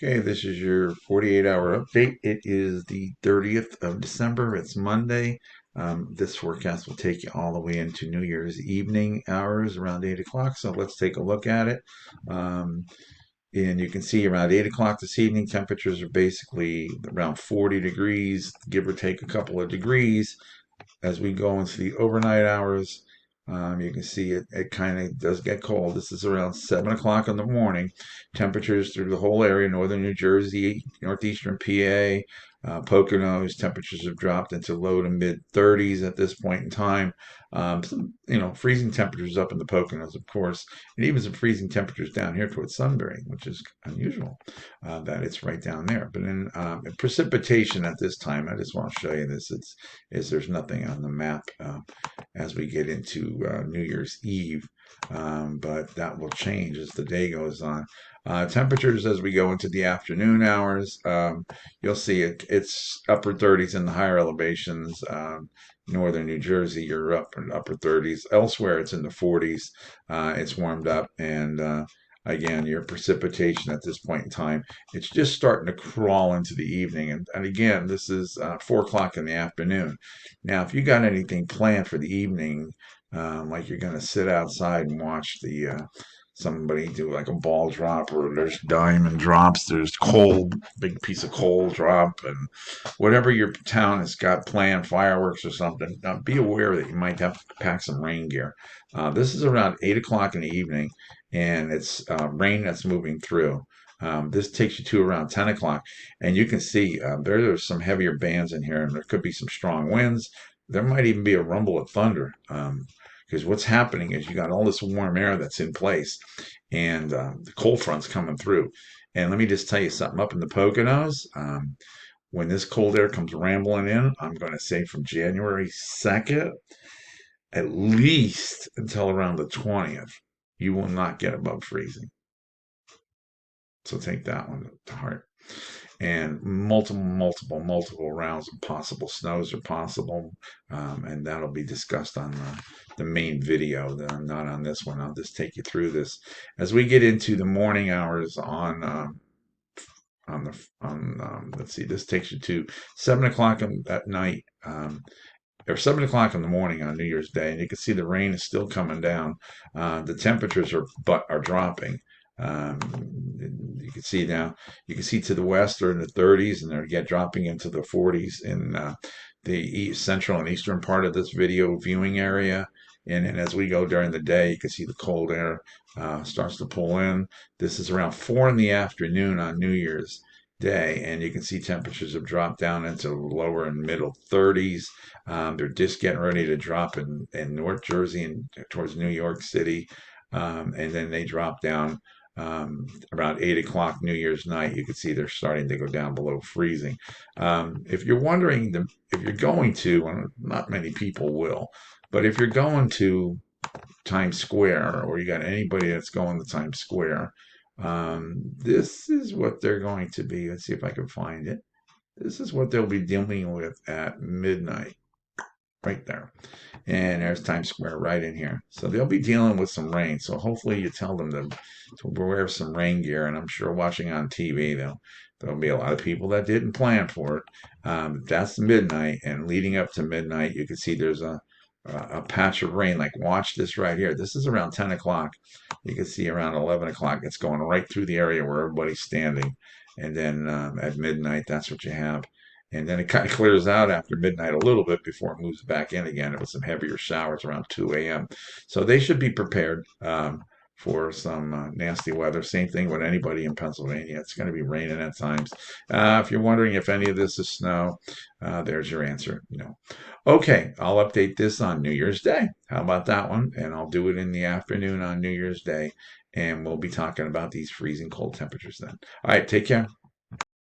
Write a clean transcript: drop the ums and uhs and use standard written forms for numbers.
Okay, this is your 48-hour update. It is the 30th of December. It's Monday. This forecast will take you all the way into New Year's evening hours around 8 o'clock. So let's take a look at it. Um, and you can see around 8 o'clock this evening, temperatures are basically around 40 degrees, give or take a couple of degrees. As we go into the overnight hours, you can see it kind of does get cold. This is around 7 o'clock in the morning. Temperatures through the whole area, northern New Jersey, northeastern PA, Poconos, temperatures have dropped into low to mid 30s at this point in time. Freezing temperatures up in the Poconos, of course, and even some freezing temperatures down here towards Sunbury, which is unusual that it's right down there. But in precipitation at this time, I just want to show you this. There's nothing on the map as we get into New Year's Eve, but that will change as the day goes on. Temperatures as we go into the afternoon hours, you'll see it's upper 30s in the higher elevations. Northern New Jersey, you're up in upper 30s. Elsewhere, it's in the 40s. It's warmed up, and again, your precipitation at this point in time, it's just starting to crawl into the evening. And again, this is 4 o'clock in the afternoon. Now, if you got anything planned for the evening, like you're going to sit outside and watch somebody do like a ball drop, or there's diamond drops, there's coal, big piece of coal drop, and whatever your town has got planned, fireworks or something, be aware that you might have to pack some rain gear. This is around 8 o'clock in the evening, and it's rain that's moving through. This takes you to around 10 o'clock, and you can see there's some heavier bands in here, and there could be some strong winds. There might even be a rumble of thunder. Because what's happening is you got all this warm air that's in place, and the cold front's coming through. And let me just tell you something, up in the Poconos, when this cold air comes rambling in, I'm going to say from January 2nd, at least until around the 20th, you will not get above freezing. So take that one to heart. And multiple rounds of possible snows are possible, and that'll be discussed on the main video. Not on this one. I'll just take you through this as we get into the morning hours let's see. This takes you to 7 o'clock at night. Or 7 o'clock in the morning on New Year's Day, and you can see the rain is still coming down. The temperatures are dropping. Um, you can see now. You can see to the west they're in the 30s, and they're dropping into the 40s in the central and eastern part of this video viewing area. And as we go during the day, you can see the cold air starts to pull in. This is around 4 in the afternoon on New Year's Day, and you can see temperatures have dropped down into lower and middle 30s. They're just getting ready to drop in North Jersey and towards New York City, and then they drop down around 8 o'clock New Year's night. You can see they're starting to go down below freezing. If you're wondering, if you're going to, and not many people will, but if you're going to Times Square, or you got anybody that's going to Times Square, this is what they're going to be. Let's see if I can find it. This is what they'll be dealing with at midnight, right there. And there's Times Square right in here. So they'll be dealing with some rain. So hopefully you tell them to wear some rain gear. And I'm sure watching on TV, there'll be a lot of people that didn't plan for it. That's midnight, and leading up to midnight, you can see there's a patch of rain. Like, watch this right here. This is around 10 o'clock. You can see around 11 o'clock, it's going right through the area where everybody's standing. And then at midnight, that's what you have. And then it kind of clears out after midnight a little bit before it moves back in again with some heavier showers around 2 a.m. So they should be prepared for some nasty weather. Same thing with anybody in Pennsylvania. It's going to be raining at times. If you're wondering if any of this is snow, there's your answer. Okay, I'll update this on New Year's Day. How about that one? And I'll do it in the afternoon on New Year's Day. And we'll be talking about these freezing cold temperatures then. All right, take care.